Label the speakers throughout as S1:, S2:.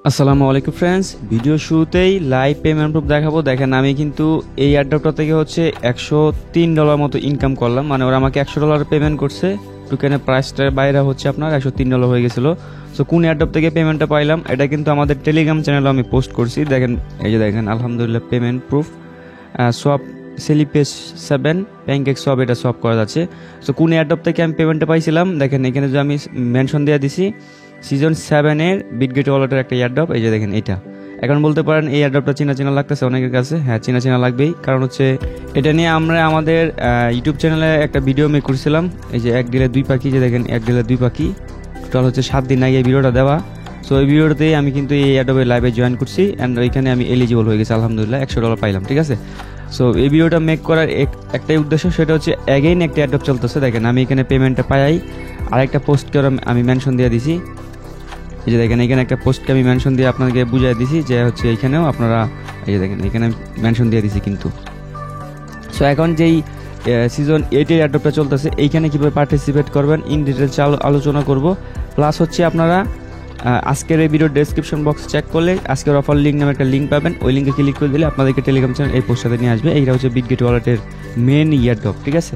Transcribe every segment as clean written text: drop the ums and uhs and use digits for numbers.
S1: আসসালামু আলাইকুম friends, video শুরুতেই লাইভ পেমেন্ট প্রুফ দেখাবো। দেখেন আমি কিন্তু এই এয়ারড্রপটা থেকে হচ্ছে $103 মতো ইনকাম করলাম। মানে ওরা আমাকে $100 পেমেন্ট করছে, টোকেনের প্রাইসটার বাইরে হচ্ছে আপনার $103 হয়ে গেছিলো। সো কোন এয়ারড্রপ থেকে পেমেন্টটা পাইলাম এটা কিন্তু আমাদের টেলিগ্রাম চ্যানেলে আমি পোস্ট করছি। দেখেন, এই যে দেখেন আলহামদুলিল্লাহ পেমেন্ট প্রুফ সব সেলিপেস 7 প্যানকেক সব এটা সব করা যাচ্ছে। সো কোন এয়ারড্রপ থেকে আমি পেমেন্টটা পাইছিলাম দেখেন এখানে যে আমি মেনশন দিয়ে দিছি সিজন 7-এর বিটগেট ওয়ালেটের একটা এয়ারড্রপ। এই যে দেখেন এটা। এখন বলতে পারেন এই এয়ারড্রপটা চেনা চেনা লাগতেছে অনেকের কাছে। হ্যাঁ, চেনা চেনা লাগবেই, কারণ হচ্ছে এটা নিয়ে আমরা আমাদের ইউটিউব চ্যানেলে একটা ভিডিও মেক করছিলাম। এই যে এক ডিলে দুই পাখি, যে দেখেন এক ডিলে দুই পাখি, টোটাল হচ্ছে 7 দিন আগে এই ভিডিওটা দেওয়া। সো এই ভিডিওতেই আমি কিন্তু এই এয়ারড্রপের লাইভে জয়েন করছি অ্যান্ড ওইখানে আমি এলিজিবল হয়ে গেছি আলহামদুলিল্লাহ, $100 পাইলাম। ঠিক আছে। সো এই ভিডিওটা মেক করার একটাই উদ্দেশ্য, সেটা হচ্ছে অ্যাগেইন একটা এয়ারড্রপ চলতেছে। দেখেন আমি এখানে পেমেন্টটা পাই, আরেকটা পোস্ট করে আমি মেনশন দিয়ে দিছি। এই যে দেখেন এখানে একটা পোস্টকে আমি মেনশন দিয়ে আপনাদেরকে বুঝিয়ে দিছি যে হচ্ছে এইখানেও আপনারা এই যে দেখেন এখানে মেনশন দিয়ে দিছি কিন্তু। সো এখন যেই সিজন 8-এর এয়ারড্রপটা চলতেছে এইখানে কীভাবে পার্টিসিপেট করবেন ইন ডিটেলস আলোচনা করব। প্লাস হচ্ছে আপনারা আজকের এই ভিডিওর ডেসক্রিপশন বক্স চেক করলে আজকের অফার লিঙ্ক নামে একটা লিঙ্ক পাবেন। ওই লিঙ্কে ক্লিক করে দিলে আপনাদেরকে টেলিগ্রাম চ্যানেল এই পোস্টটাতে নিয়ে আসবে। এইটা হচ্ছে বিটগেট ওয়ালেটের মেন এয়ারড্রপ। ঠিক আছে।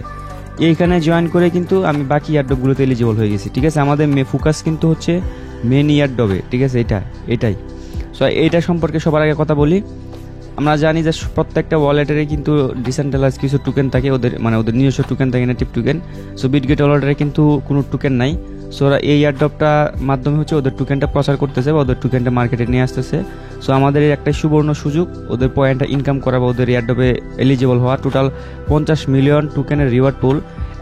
S1: এইখানে জয়েন করে কিন্তু আমি বাকি এয়ারড্রপগুলোতে এলিজিবল হয়ে গেছি। ঠিক আছে। আমাদের ফোকাস কিন্তু হচ্ছে মেন এয়ারড্রপে। ঠিক আছে, এটাই। সো এইটা সম্পর্কে সবার আগে কথা বলি। আমরা জানি যে প্রত্যেকটা ওয়ালেটেরই কিন্তু ডিসেন্ট্রালাইজ কিছু টোকেন থাকে, ওদের নিজস্ব টোকেন থাকে, নেটিভ টোকেন। সো বিটগেট ওয়ালেটের কিন্তু কোনো টোকেন নাই। সো ওরা এই এয়ারড্রপটা মাধ্যমে হচ্ছে ওদের টোকেনটা প্রচার করতেছে বা ওদের টোকেনটা মার্কেটে নিয়ে আসতেছে। সো আমাদের একটা সুবর্ণ সুযোগ ওদের পয়েন্টটা ইনকাম করা বা ওদের এয়ারড্রপে এলিজিবল হওয়া। টোটাল 50 মিলিয়ন টোকেনের রিওয়ার্ড পুল।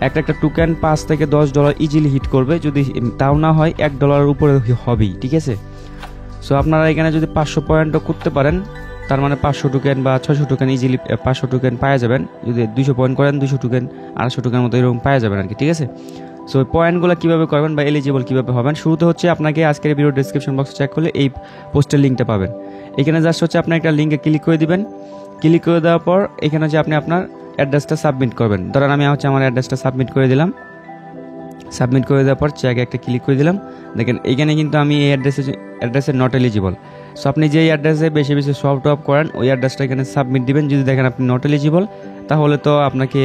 S1: একটা টোকেন $5 থেকে $10 ইজিলি হিট করবে, যদি তাও না হয় $1 উপরে হবেই। ঠিক আছে। সো আপনারা এখানে যদি 500 পয়েন্টও করতে পারেন, তার মানে 500 টোকেন বা 600 টোকেন ইজিলি 500 টোকেন পাওয়া যাবেন। যদি 200 পয়েন্ট করেন 200 টোকেন 250 টোকেন মতো এরকম পাওয়া যাবেন আর কি। ঠিক আছে। সো ওই পয়েন্টগুলো কীভাবে করবেন বা এলিজিবল কীভাবে হবেন, শুরুতে হচ্ছে আপনাকে আজকের ভিডিও ডিসক্রিপশন বক্স চেক করলে এই পোস্টের লিঙ্কটা পাবেন। এখানে জাস্ট হচ্ছে আপনার একটা লিঙ্কে ক্লিক করে দিবেন। ক্লিক করে দেওয়ার পর এখানে হচ্ছে আপনি আপনার অ্যাড্রেসটা সাবমিট করবেন। ধরেন আমি হচ্ছে আমার অ্যাড্রেসটা সাবমিট করে দিলাম। সাবমিট করে দেওয়ার পর চেকে একটা ক্লিক করে দিলাম। দেখেন এইখানে কিন্তু আমি এই অ্যাড্রেসে নট এলিজিবল। সো আপনি যেই অ্যাড্রেসে বেশি বেশি সফট টপ করেন ওই অ্যাড্রেসটা এখানে সাবমিট দিবেন। যদি দেখেন আপনি নট এলিজিবল, তাহলে তো আপনাকে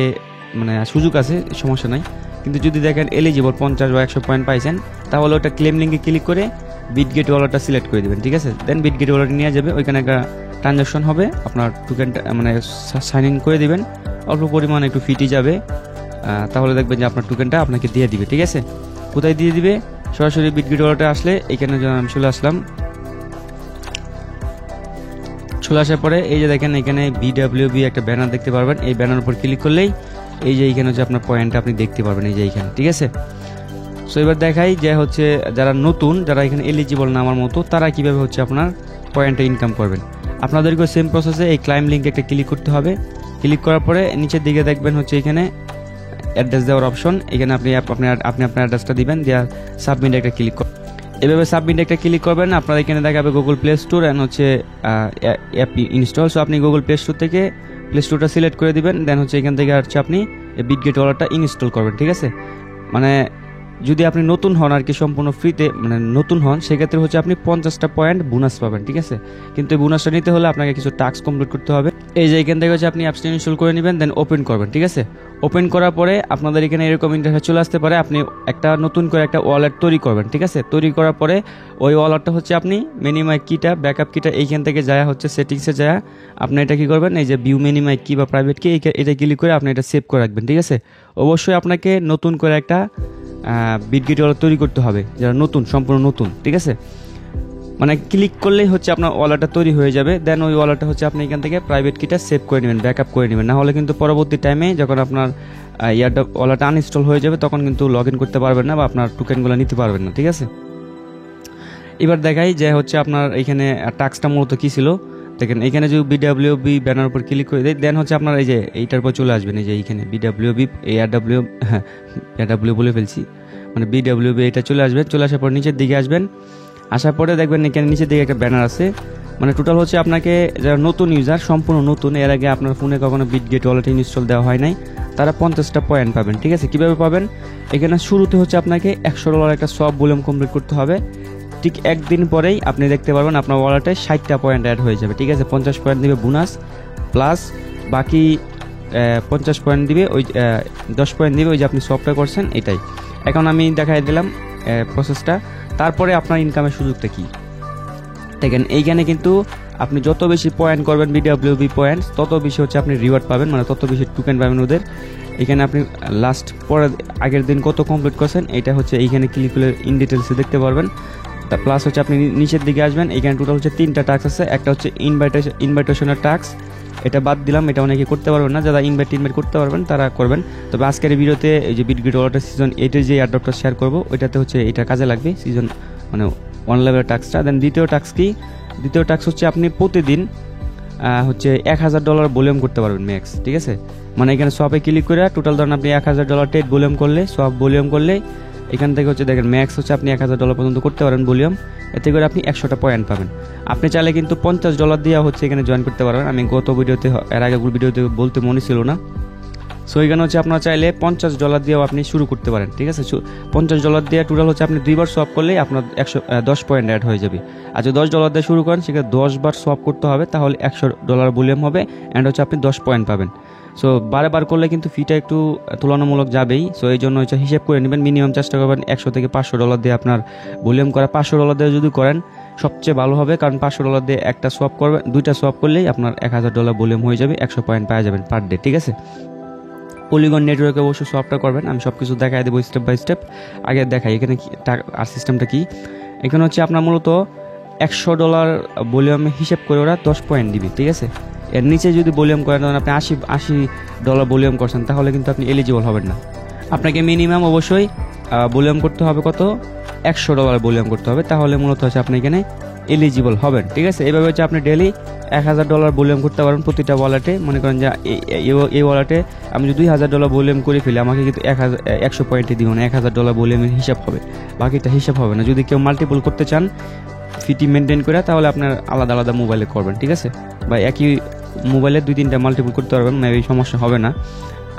S1: সুযোগ আছে, সমস্যা নাই। কিন্তু যদি দেখেন এলিজিবল 50 বা 100 পয়েন্ট পাইছেন, তাহলে ওটা ক্লেম লিঙ্কে ক্লিক করে বিটগেট ওয়ালেটটা সিলেক্ট করে দেবেন। ঠিক আছে। দেন বিটগেট ওয়ালেট নিয়ে যাবে, ওইখানে একটা ট্রানজাকশন হবে, আপনার টোকেনটা সাইন ইন করে দিবেন। অল্প পরিমাণ একটু ফিটি যাবে, তাহলে দেখবেন যে আপনার টোকেনটা আপনাকে দিয়ে দিবে। ঠিক আছে। কোথায় দিয়ে দিবে? সরাসরি বিটগেট ওয়ালেটে আসলে এখানে আমি চলে আসলাম। চলে আসার পরে এই যে দেখেন এখানে BWB একটা ব্যানার দেখতে পারবেন। এই ব্যানার উপর ক্লিক করলেই এই যে এইখানে হচ্ছে আপনার পয়েন্টটা আপনি দেখতে পারবেন, এই যে এইখানে। ঠিক আছে। সো এবার দেখাই যে হচ্ছে যারা নতুন, যারা এখানে এলিজিবল না আমার মতো, তারা কিভাবে হচ্ছে আপনার পয়েন্টটা ইনকাম করবেন। আপনাদেরকে সেম প্রসেসে এই ক্লাইম লিঙ্কে একটা ক্লিক করতে হবে। ক্লিক করার পরে নিচের দিকে দেখবেন হচ্ছে এখানে অ্যাড্রেস দেওয়ার অপশন। এখানে আপনি আপনার অ্যাড্রেসটা দিবেন, দেওয়ার সাবমিট একটা ক্লিক করবেন। এভাবে সাবমিট একটা ক্লিক করবেন। আপনার এখানে দেখাবে গুগল প্লে স্টোর অ্যান্ড হচ্ছে অ্যাপ ইনস্টল। সো আপনি গুগল প্লে স্টোর থেকে প্লে স্টোরটা সিলেক্ট করে দিবেন। দেন হচ্ছে এখান থেকে হচ্ছে আপনি বিটগেট ওয়ালেটটা ইনস্টল করবেন। ঠিক আছে। যদি আপনি নতুন হন আর কি, সম্পূর্ণ ফ্রিতে নতুন হন, সেক্ষেত্রে হচ্ছে আপনি 50টা পয়েন্ট বোনাস পাবেন। ঠিক আছে। কিন্তু এই বোনাসটা নিতে হলে আপনাকে কিছু টাস্ক কমপ্লিট করতে হবে। এই যে এখান থেকে হচ্ছে আপনি অ্যাপসটা ইনস্টল করে নেবেন, দেন ওপেন করবেন। ঠিক আছে। ওপেন করার পরে আপনাদের এখানে এরকম ইন্টারফেস চলে আসতে পারে। আপনি একটা নতুন করে একটা ওয়ালেট তৈরি করবেন। ঠিক আছে। তৈরি করার পরে ওই ওয়ালেটটা হচ্ছে আপনি মিনিমাই কিটা, ব্যাকআপ কিটা এইখান থেকে যায় হচ্ছে সেটিংসে যায় আপনি এটা কী করবেন, এই যে ভিউ মিনিমাই কি বা প্রাইভেট কি, এটা ক্লিক করে আপনি এটা সেভ করে রাখবেন। ঠিক আছে। অবশ্যই আপনাকে নতুন করে একটা বিটগেট ওয়ালেট তৈরি করতে হবে, যারা নতুন, সম্পূর্ণ নতুন। ঠিক আছে। ক্লিক করলেই হচ্ছে আপনার ওয়ালেটটা তৈরি হয়ে যাবে। দেন ওই ওয়ালেটটা হচ্ছে আপনি এখান থেকে প্রাইভেট কিটা সেভ করে নেবেন, ব্যাকআপ করে নেবেন। না হলে কিন্তু পরবর্তী টাইমে যখন আপনার এয়ারড্রপ ওয়ালেটটা আনইনস্টল হয়ে যাবে, তখন কিন্তু লগ ইন করতে পারবেন না বা আপনার টোকেনগুলো নিতে পারবেন না। ঠিক আছে। এবার দেখাই যে হচ্ছে আপনার এখানে টাস্কটা মূলত কী ছিল। দেখেন এখানে যদি BWB ব্যানার উপর ক্লিক করে দেয়, দেন হচ্ছে আপনার এই যে এইটার উপর চলে আসবেন। এই যে এইখানে BWB এয়ারডব্লিউ বলে ফেলছি, BWB এটা চলে আসবেন। চলে আসার পর নিচের দিকে আসবেন। আসার পরে দেখবেন এখানে নিচের দিকে একটা ব্যানার আছে। টোটাল হচ্ছে আপনাকে যারা নতুন ইউজার, সম্পূর্ণ নতুন, এর আগে আপনার ফোনে কখনো বিটগেট ওয়ালেট ইনস্টল দেওয়া হয় নাই, তারা 50টা পয়েন্ট পাবেন। ঠিক আছে। কীভাবে পাবেন? এখানে শুরুতে হচ্ছে আপনাকে $100 একটা সব ভলিউম কমপ্লিট করতে হবে। ঠিক একদিন পরেই আপনি দেখতে পারবেন আপনার ওয়ালেটে 60টা পয়েন্ট অ্যাড হয়ে যাবে, ঠিক আছে। 50 পয়েন্ট দিবে বোনাস, প্লাস বাকি 50 পয়েন্ট দিবে, ওই 10 পয়েন্ট দিবে ওই যে আপনি সফটটা করছেন এটাই। এখন আমি দেখাই দিলাম প্রসেসটা। তারপরে আপনার ইনকামের সুযোগটা কি দেখেন, এইখানে কিন্তু আপনি যত বেশি পয়েন্ট করবেন BWB পয়েন্টস, তত বেশি হচ্ছে আপনি রিওয়ার্ড পাবেন, মানে তত বেশি টোকেন পাবেন ওদের। এখানে আপনি লাস্ট পরের আগের দিন কত কমপ্লিট করছেন এটা হচ্ছে এইখানে ক্লিক করলে ইন ডিটেলসে দেখতে পারবেন। তা প্লাস হচ্ছে আপনি নিচের দিকে আসবেন, এখানে টোটাল হচ্ছে 3টা টাস্ক আছে। একটা হচ্ছে ইনভাইটেশনের টাস্ক, এটা বাদ দিলাম, এটা অনেকে করতে পারবেন না, যারা ইনভাইট করতে পারবেন তারা করবেন। তবে আজকের ভিডিওতে এই যে বিটগেট ওয়ালেটের সিজন 8-এর যে এয়ারড্রপটা শেয়ার করবো ওইটাতে হচ্ছে এটা কাজে লাগবে, সিজন মানে 1 লেভেলের টাস্কটা। দেন দ্বিতীয় টাস্ক কি, দ্বিতীয় টাস্ক হচ্ছে আপনি প্রতিদিন হচ্ছে $1000 ভলিউম করতে পারবেন ম্যাক্স, ঠিক আছে। মানে এখানে সবে ক্লিক করে টোটাল ধরেন আপনি $1000 ট্রেড ভলিউম করলে, সব ভলিউম করলে এখান থেকে হচ্ছে দেখেন ম্যাক্স হচ্ছে আপনি $1000 পর্যন্ত করতে পারেন ভলিউম, এতে করে আপনি 100টা পয়েন্ট পাবেন। আপনি চাইলে কিন্তু $50 দিয়ে হচ্ছে এখানে জয়েন করতে পারবেন, আমি গত ভিডিওতে এর আগে ভিডিওতে বলতে মনে ছিল না। সো এখানে হচ্ছে আপনারা চাইলে $50 দিয়েও আপনি শুরু করতে পারেন, ঠিক আছে। $50 দিয়ে টোটাল হচ্ছে আপনি 2বার সোয়াপ করলেই আপনার 10 পয়েন্ট অ্যাড হয়ে যাবে। আর যদি $10 দিয়ে শুরু করেন সেখানে 10 বার সোয়াপ করতে হবে, তাহলে $100 ভলিউম হবে অ্যান্ড হচ্ছে আপনি 10 পয়েন্ট পাবেন। সো বারবার করলে কিন্তু ফিটা একটু তুলনামূলক যাবেই। সো এই জন্য হচ্ছে হিসেব করে নেবেন, মিনিমাম চেষ্টা করবেন 100 থেকে $500 দিয়ে আপনার ভলিউম করা। $500 দিয়ে যদি করেন সবচেয়ে ভালো হবে, কারণ $500 দিয়ে একটা সোয়াপ করবেন, 2টা সোয়াপ করলেই আপনার $1000 ভলিউম হয়ে যাবে, 100 পয়েন্ট পাওয়া যাবেন পার ডে, ঠিক আছে। পলিগন নেটওয়ার্কে অবশ্যই সোয়াপটা করবেন, আমি সব কিছু দেখাই দেবো স্টেপ বাই স্টেপ। আগে দেখাই এখানে আর সিস্টেমটা কি। এখানে হচ্ছে আপনার মূলত $100 ভলিউমে হিসেব করে ওরা 10 পয়েন্ট দিবে, ঠিক আছে। এর নিচে যদি ভলিউম করেন, ধরেন আপনি $80 ভলিউম করছেন, তাহলে কিন্তু আপনি এলিজিবল হবেন না। আপনাকে মিনিমাম অবশ্যই ভলিউম করতে হবে কত, $100 ভলিউম করতে হবে, তাহলে মূলত হচ্ছে আপনি এখানে এলিজিবল হবেন, ঠিক আছে। এইভাবে হচ্ছে আপনি ডেলি $1000 ভলিউম করতে পারবেন প্রতিটা ওয়ালেটে। মনে করেন যে এই ওয়ালেটে আমি যদি $2000 ভলিউম করে ফেলি, আমাকে কিন্তু 100 পয়েন্টে দিব না, $1000 ভলিউমের হিসাব হবে, বাকিটা হিসাব হবে না। যদি কেউ মাল্টিপল করতে চান ফিটি মেনটেন করে, তাহলে আপনার আলাদা আলাদা মোবাইলে করবেন, ঠিক আছে। বা একই মোবাইলে 2-3টা মাল্টিপল করতে পারবেন, এই সমস্যা হবে না।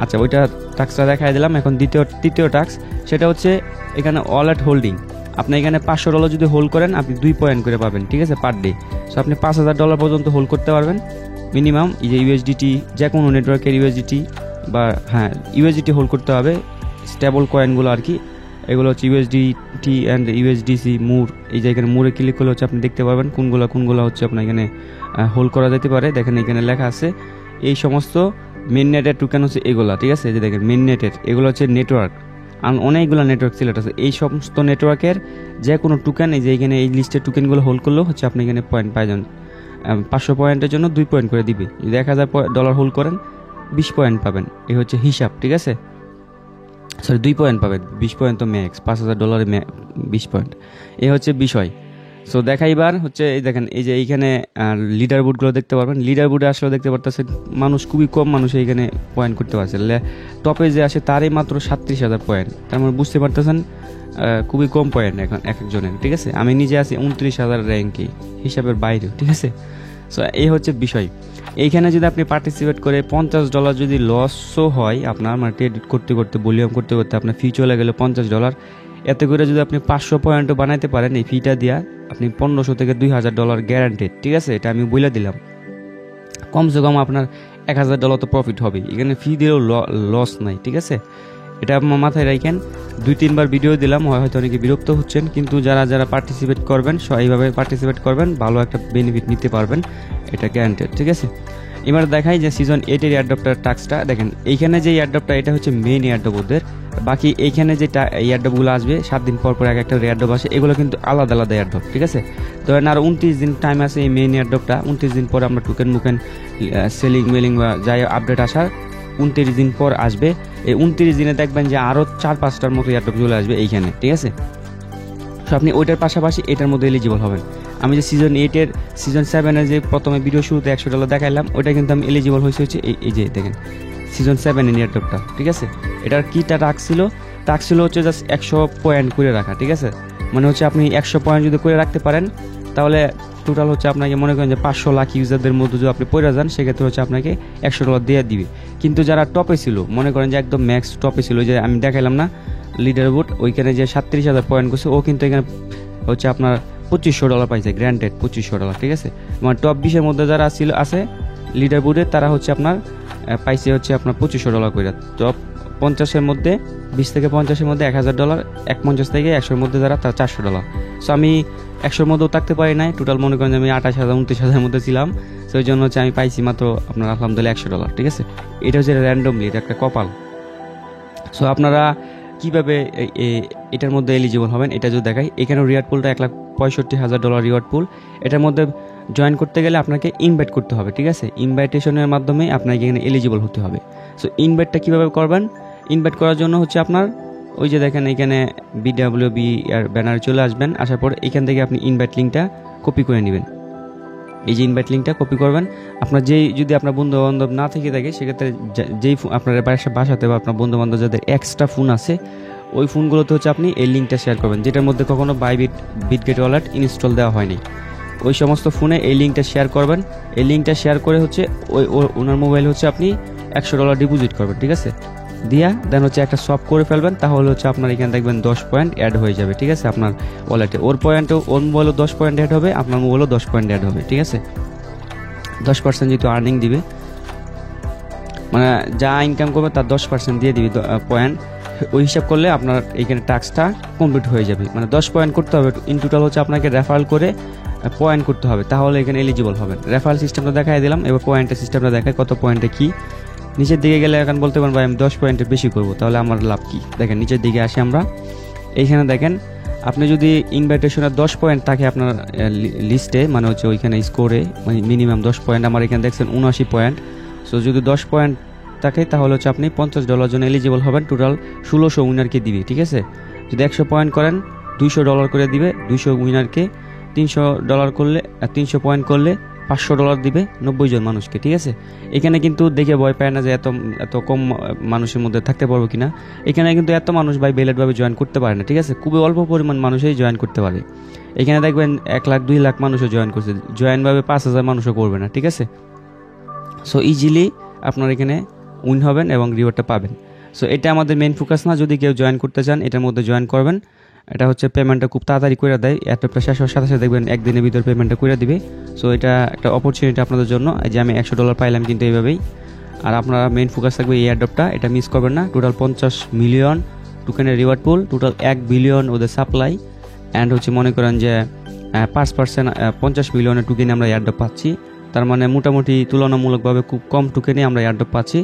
S1: আচ্ছা, ওইটা টাস্কটা দেখাই দিলাম। এখন তৃতীয় টাস্ক, সেটা হচ্ছে এখানে ওয়ালেট হোল্ডিং। আপনি এখানে $500 যদি হোল্ড করেন আপনি 2 পয়েন্ট করে পাবেন, ঠিক আছে, পার ডে। সো আপনি $5000 পর্যন্ত হোল্ড করতে পারবেন মিনিমাম। এই যে ইউএসডিটি, যে কোনো নেটওয়ার্কের ইউএসডিটি বা ইউএসডিটি হোল্ড করতে হবে, স্টেবল কয়েনগুলো আর কি, এগুলো হচ্ছে ইউএসডিটি অ্যান্ড ইউএসডিসি মুর। এই যে এখানে মুরে ক্লিক করলে হচ্ছে আপনি দেখতে পারবেন কোনগুলো হচ্ছে আপনার এখানে হোল্ড করা যেতে পারে। দেখেন এখানে লেখা আছে এই সমস্ত মেন নেটের টোকেন হচ্ছে এগুলা, ঠিক আছে। এই যে দেখেন মেন নেটের এগুলো হচ্ছে নেটওয়ার্ক, আর অনেকগুলো নেটওয়ার্ক সিলেক্ট আছে। এই সমস্ত নেটওয়ার্কের যে কোনো টোকেন, এই যে এখানে এই লিস্টের টোকেনগুলো হোল্ড করলেও হচ্ছে আপনি এখানে পয়েন্ট পাই যান। 500 পয়েন্টের জন্য 2 পয়েন্ট করে দিবে। যদি $1000 হোল্ড করেন 20 পয়েন্ট পাবেন, এই হচ্ছে হিসাব, ঠিক আছে। সরি 2 পয়েন্ট পাবেন, 20 পয়েন্ট তো ম্যাক্স, $5000 20 পয়েন্ট, এই হচ্ছে বিষয়। সো দেখাইবার হচ্ছে এই দেখেন এই যে এইখানে লিডার বোর্ডগুলো দেখতে পারবেন। লিডার বোর্ডে আসলেও দেখতে পারতেছেন মানুষ, খুবই কম মানুষ এইখানে পয়েন্ট করতে পারছে। টপে যে আসে তারই মাত্র 37,000 পয়েন্ট, তার মানে বুঝতে পারতেছেন খুবই কম পয়েন্ট এখন এক একজনের, ঠিক আছে। আমি নিজে আছি 29,000 র্যাঙ্কে, হিসাবের বাইরে, ঠিক আছে। সো এই হচ্ছে বিষয়। এইখানে যদি আপনি পার্টিসিপেট করে $50 যদি লসও হয় আপনার, মানে ট্রেড করতে করতে ভলিউম করতে করতে আপনার ফি চলে গেলে $50, এতে করে যদি আপনি 500 পয়েন্টও বানাইতে পারেন এই ফিটা দিয়া, আপনি $1500 থেকে $2000 গ্যারান্টেড, ঠিক আছে। এটা আমি বলে দিলাম। কমসে কম আপনার $1000 তো প্রফিট হবে, এখানে ফি দিলেও লস নাই, ঠিক আছে। এটা আপনার মাথায় রাখেন। 2-3 বার ভিডিও দিলাম, হয়তো অনেকে বিরক্ত হচ্ছেন, কিন্তু যারা পার্টিসিপেট করবেন এইভাবে পার্টিসিপেট করবেন, ভালো একটা বেনিফিট নিতে পারবেন, এটা গ্যারান্টেড, ঠিক আছে। এবার দেখাই যে সিজন 8-এর এয়ারড্রপটার টাস্কটা দেখেন। এইখানে যে এয়ারড্রপটা এটা হচ্ছে মেইন এয়ারড্রপ ওদের, বাকি এইখানে যে এয়ারড্রপগুলো আসবে 7 দিন পর এক একটা এয়ারড্রপ আসে, এগুলো কিন্তু আলাদা আলাদা এয়ারড্রপ, ঠিক আছে। ধরেন আর 29 দিন টাইম আছে এই মেইন এয়ারড্রপটা। 29 দিন পর আমরা টোকেন সেলিং মেলিং বা যাই আপডেট আসার 29 দিন পর আসবে। এই 29 দিনে দেখবেন যে আরও 4-5টার মতো এয়ারড্রপ চলে আসবে এইখানে, ঠিক আছে। সো আপনি ওইটার পাশাপাশি এটার মধ্যে এলিজিবল হবেন। আমি যে সিজন 8-এর সিজন 7-এর যে প্রথমে ভিডিও শুরুতে $100 দেখাইলাম, ওইটা কিন্তু আমি এলিজিবল হচ্ছে এই যে দেখেন সিজন 7-এর এয়ারড্রপটা, ঠিক আছে। এটার কিটা টাস্ক ছিল হচ্ছে জাস্ট 100 পয়েন্ট করে রাখা, ঠিক আছে। মানে হচ্ছে আপনি 100 পয়েন্ট যদি করে রাখতে পারেন, তাহলে টোটাল হচ্ছে আপনাকে মনে করেন যে 500 লাখ ইউজারদের মধ্যে যদি আপনি পড়ে যান, সেক্ষেত্রে হচ্ছে আপনাকে $100 দিয়ে দিবে। কিন্তু যারা টপে ছিল, মনে করেন যে একদম ম্যাক্স টপে ছিল, যে আমি দেখাইলাম না লিডার বোর্ড, ওইখানে যে 37,000 পয়েন্ট করছে, ও কিন্তু এখানে হচ্ছে আপনার $2500 পাইছে, গ্র্যান্টেড $2500, ঠিক আছে। মানে টপ 20-এর মধ্যে যারা আছে লিডার বোর্ডে, তারা হচ্ছে আপনার পাইছে হচ্ছে আপনার $2500 করে। টপ 50-এর মধ্যে 20 থেকে 50-এর মধ্যে $1000, 150 থেকে 100-এর মধ্যে যারা, তারা $400। সো আমি 100-এর মধ্যেও থাকতে পারি নাই, টোটাল মনে করেন যে আমি 28,000 29,000-এর মধ্যে ছিলাম। সো ওই জন্য হচ্ছে আমি পাইছি মাত্র আপনার আলহামদুলিল্লাহ $100, ঠিক আছে। এটা হচ্ছে র্যান্ডমলি, এটা একটা কপাল। সো আপনারা কীভাবে এটার মধ্যে এলিজিবল হবেন এটা যদি দেখাই, এখানে রিওয়ার্ড পুলটা $1,65,000 রিওয়ার্ড পুল। এটার মধ্যে জয়েন করতে গেলে আপনাকে ইনভাইট করতে হবে, ঠিক আছে। ইনভাইটেশনের মাধ্যমে আপনাকে এখানে এলিজিবল হতে হবে। সো ইনভাইটটা কীভাবে করবেন? ইনভাইট করার জন্য হচ্ছে আপনার ওই যে দেখেন এখানে BWB আর ব্যানারে চলে আসবেন, আসার পর এখান থেকে আপনি ইনভাইট লিঙ্কটা কপি করে নেবেন। এই যে ইনভাইট লিঙ্কটা কপি করবেন, আপনার যদি আপনার বন্ধু বান্ধব না থেকে থাকে, সেক্ষেত্রে যেই আপনার বাসাতে বা আপনার বন্ধু বান্ধব যাদের এক্সট্রা ফোন আছে, ওই ফোনগুলোতে হচ্ছে আপনি এই লিঙ্কটা শেয়ার করবেন, যেটার মধ্যে কখনো বিটগেট ওয়ালেট ইনস্টল দেওয়া হয়নি। ওই সমস্ত ফোনে এই লিঙ্কটা শেয়ার করবেন। এই লিঙ্কটা শেয়ার করে হচ্ছে ওনার মোবাইল হচ্ছে আপনি $100 ডিপোজিট করবেন, ঠিক আছে। দিয়া দেন হচ্ছে একটা সব করে ফেলবেন, তাহলে হচ্ছে আপনার এখানে দেখবেন 10 পয়েন্ট অ্যাড হয়ে যাবে, ঠিক আছে। আপনার ওয়ালেটে ওর মোবাইলও 10 পয়েন্ট অ্যাড হবে, আপনার মোবাইলও 10 পয়েন্ট অ্যাড হবে, ঠিক আছে। 10% যেহেতু আর্নিং দিবে, মানে যা ইনকাম করবে তার 10% দিয়ে দিবে পয়েন্ট। ওই হিসাব করলে আপনার এইখানে টাস্কটা কমপ্লিট হয়ে যাবে। মানে 10 পয়েন্ট করতে হবে ইন টোটাল, হচ্ছে আপনাকে রেফারেল করে পয়েন্ট করতে হবে, তাহলে এখানে এলিজিবল হবেন। রেফারেল সিস্টেমটা দেখাই দিলাম, এবার পয়েন্টের সিস্টেমটা দেখায় কত পয়েন্টে কি। নিচের দিকে গেলে এখন বলতে পারেন ভাই আমি 10 পয়েন্টের বেশি করবো, তাহলে আমার লাভ কি? দেখেন নিচের দিকে আসি আমরা, এইখানে দেখেন আপনি যদি ইনভাইটেশনের 10 পয়েন্ট থাকে আপনার লিস্টে, মানে হচ্ছে ওইখানে স্কোরে মানে মিনিমাম 10 পয়েন্ট, আমার এখানে দেখছেন 79 পয়েন্ট। সো যদি 10 পয়েন্ট থাকে তাহলে হচ্ছে আপনি $50 জন্য এলিজিবল হবেন। টোটাল 1600 উইনারকে দিবে, ঠিক আছে। যদি 100 পয়েন্ট করেন $200 করে দিবে, 200 উইনারকে। $300 করলে 300 পয়েন্ট করলে $500 দিবে 90 জন মানুষকে, ঠিক আছে। এখানে কিন্তু দেখে ভয় পায় না যে এত কম মানুষের মধ্যে থাকতে পারবো কিনা। এখানে কিন্তু এত মানুষ ভাই ভ্যালিডভাবে জয়েন করতে পারে না, ঠিক আছে। খুবই অল্প পরিমাণ মানুষই জয়েন করতে পারে। এখানে দেখবেন 1 লাখ 2 লাখ মানুষও জয়েন করছে, জয়েনভাবে 5000 মানুষও করবে না, ঠিক আছে। সো ইজিলি আপনার এখানে উইন হবেন এবং রিওয়ার্ডটা পাবেন। সো এটা আমাদের মেইন ফোকাস না। যদি কেউ জয়েন করতে চান এটার মধ্যে জয়েন করবেন। এটা হচ্ছে পেমেন্টটা খুব তাড়াতাড়ি করে দেয়, অ্যাডটা শেষ হওয়ার সাথে সাথে দেখবেন একদিনের ভিতর পেমেন্টটা করে দিবে। সো এটা একটা অপরচুনিটি আপনাদের জন্য, যে আমি $100 পাইলাম কিন্তু এইভাবেই। আর আপনারা মেইন ফোকাস থাকবে এই অ্যাডপটা, এটা মিস করবেন না। টোটাল 50 মিলিয়ন টোকেনের রিওয়ার্ড পুল, টোটাল 1 বিলিয়ন ওদের সাপ্লাই, অ্যান্ড হচ্ছে মনে করেন যে 5% 50 মিলিয়নের টোকেনে আমরা এয়ারড্রপ পাচ্ছি। তার মানে মোটামুটি তুলনামূলকভাবে খুব কম টোকেনে আমরা এয়ারড্রপ পাচ্ছি।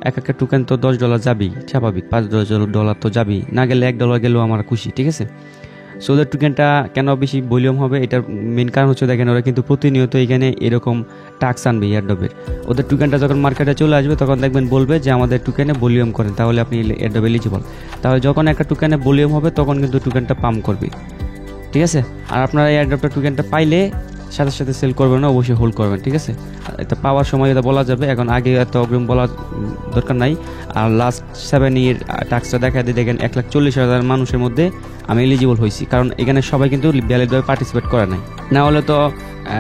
S1: একটা টোকেন তো $10 যাবেই, স্বাভাবিক। $5 তো যাবেই, না গেলে $1 গেলেও আমার খুশি, ঠিক আছে। সো ওদের টোকেনটা কেন বেশি ভলিউম হবে, এটার মেন কারণ হচ্ছে দেখেন ওরা কিন্তু প্রতিনিয়ত এখানে এরকম টাস্ক আনবে এয়ারড্রপের। ওদের টোকেনটা যখন মার্কেটে চলে আসবে তখন দেখবেন বলবে যে আমাদের টোকেনে ভলিউম করেন, তাহলে আপনি এয়ারড্রপ এলিজিবল। তাহলে যখন একটা টোকেনে ভলিউম হবে তখন কিন্তু টোকেনটা পাম্প করবে, ঠিক আছে। আর আপনারা এয়ারড্রপটা টোকেনটা পাইলে সাথে সাথে সেল করবেন না, অবশ্যই হোল্ড করবেন, ঠিক আছে। এটা পাওয়ার সময় এটা বলা যাবে, এখন আগে এত অগ্রিম বলা দরকার নাই। আর লাস্ট 7 ইয়ার টাস্কটা দেখা দিয়ে দেখেন 1,40,000 মানুষের মধ্যে আমি এলিজিবল হয়েছি, কারণ এখানে সবাই কিন্তু ভ্যালিডভাবে পার্টিসিপেট করে নাই, না হলে তো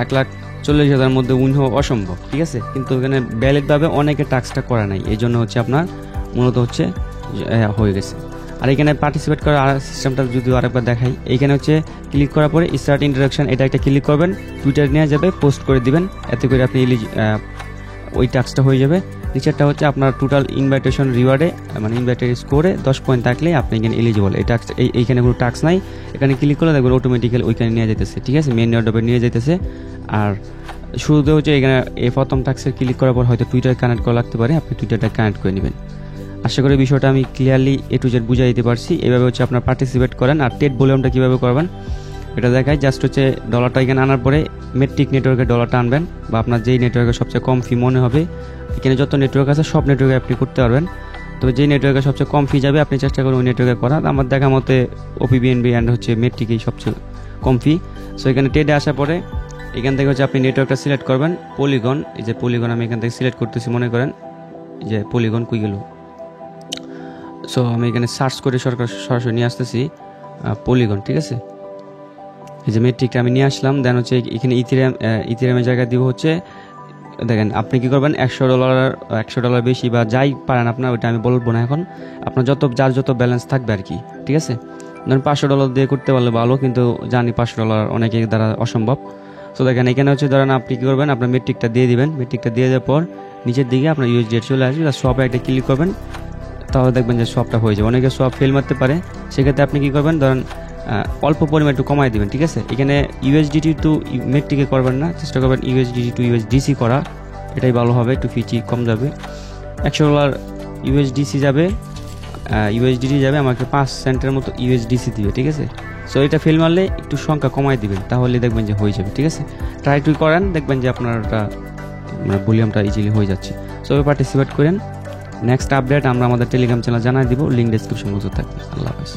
S1: 1,40,000 মধ্যে উইন হওয়া অসম্ভব, ঠিক আছে। কিন্তু এখানে ভ্যালিডভাবে অনেকে টাস্কটা করে নাই, এই জন্য হচ্ছে আপনার মূলত হচ্ছে হয়ে গেছে। আর এখানে পার্টিসিপেট করার সিস্টেমটা যদি আরেকবার দেখাই, এইখানে হচ্ছে ক্লিক করার পরে স্টার্ট ইন্টারাকশন, এটা একটা ক্লিক করবেন, টুইটার নিয়ে যাবে, পোস্ট করে দিবেন, এতে করে আপনি ওই টাস্কটা হয়ে যাবে। নিচেরটা হচ্ছে আপনার টোটাল ইনভাইটেশন রিওয়ার্ডে, মানে ইনভাইটেড স্কোরে 10 পয়েন্ট থাকলে আপনি এখানে এলিজিবল। এই টাস্ক এইখানে কোনো টাস্ক নাই, এখানে ক্লিক করলে দেখবেন অটোমেটিক্যালি ওইখানে নিয়ে যেতেছে, ঠিক আছে, মেন এয়ারড্রপে নিয়ে যেতেছে। আর শুরুতে হচ্ছে এখানে এই প্রথম টাস্কে ক্লিক করার পর হয়তো টুইটার কানেক্ট করা লাগতে পারে, আপনি টুইটারটা কানেক্ট করে নেবেন। আশা করি বিষয়টা আমি ক্লিয়ারলি A to Z বুঝাই দিতে পারছি। এভাবে হচ্ছে আপনার পার্টিসিপেট করেন। আর টেট ভলিউমটা কীভাবে করবেন এটা দেখায়, জাস্ট হচ্ছে ডলারটা এখানে আনার পরে মেট্রিক নেটওয়ার্কে ডলারটা আনবেন, বা আপনার যেই নেটওয়ার্কে সবচেয়ে কম ফি মনে হবে, এখানে যত নেটওয়ার্ক আছে সব নেটওয়ার্কে আপনি করতে পারবেন। তবে যেই নেটওয়ার্কে সবচেয়ে কম ফি যাবে আপনি চেষ্টা করুন ওই নেটওয়ার্কে করার। আমার দেখা মতে OPBNB অ্যান্ড হচ্ছে মেট্রিকেই সবচেয়ে কম ফি। সো এখানে টেটে আসার পরে এখান থেকে হচ্ছে আপনি নেটওয়ার্কটা সিলেক্ট করবেন, পলিগন। এই যে পলিগন আমি এখান থেকে সিলেক্ট করতেছি, মনে করেন যে পলিগন কই গেল। সো আমি এখানে সার্চ করে সরাসরি নিয়ে আসতেছি পলিগন, ঠিক আছে। এই যে মেট্রিকটা আমি নিয়ে আসলাম, দেন হচ্ছে এখানে ইথেরিয়ামের জায়গায় দিব হচ্ছে, দেখেন আপনি কি করবেন $100 বেশি বা যাই পারেন আপনার, ওইটা আমি বলবো না এখন, আপনার যার যত ব্যালেন্স থাকবে আর কি, ঠিক আছে। ধরুন $500 দিয়ে করতে পারলে ভালো, কিন্তু জানি $500 অনেকের দ্বারা অসম্ভব। সো দেখেন এখানে হচ্ছে ধরেন আপনি কী করবেন, আপনার মেট্রিকটা দিয়ে দিবেন। মেট্রিকটা দিয়ে দেওয়ার পর নিচের দিকে আপনার USD চলে আসবে, আর সোয়াপে একটা ক্লিক করবেন, তাহলে দেখবেন যে সোয়াপটা হয়ে যাবে। অনেকে সোয়াপ ফেল মারতে পারে, সেক্ষেত্রে আপনি কী করবেন, ধরেন অল্প পরিমাণ একটু কমাই দিবেন, ঠিক আছে। এখানে USDT টু মেট্রিকে করবেন না, চেষ্টা করবেন USDT টু USDC করা, এটাই ভালো হবে, একটু ফি কম যাবে। $100 USDC যাবে, USDT যাবে, আমাকে 5 সেন্টের মতো USDC দিবে, ঠিক আছে। সো এটা ফেল মারলে একটু সংখ্যা কমাই দিবেন, তাহলে দেখবেন যে হয়ে যাবে, ঠিক আছে। ট্রাই টু করেন, দেখবেন যে আপনার ভলিউমটা ইজিলি হয়ে যাচ্ছে। সো পার্টিসিপেট করেন। নেক্সট আপডেট আমরা আমাদের টেলিগ্রাম চ্যানেল জানাই দিব, লিঙ্ক ডেসক্রিপশন বক্সে থাকবে। আল্লাহ হাফেজ।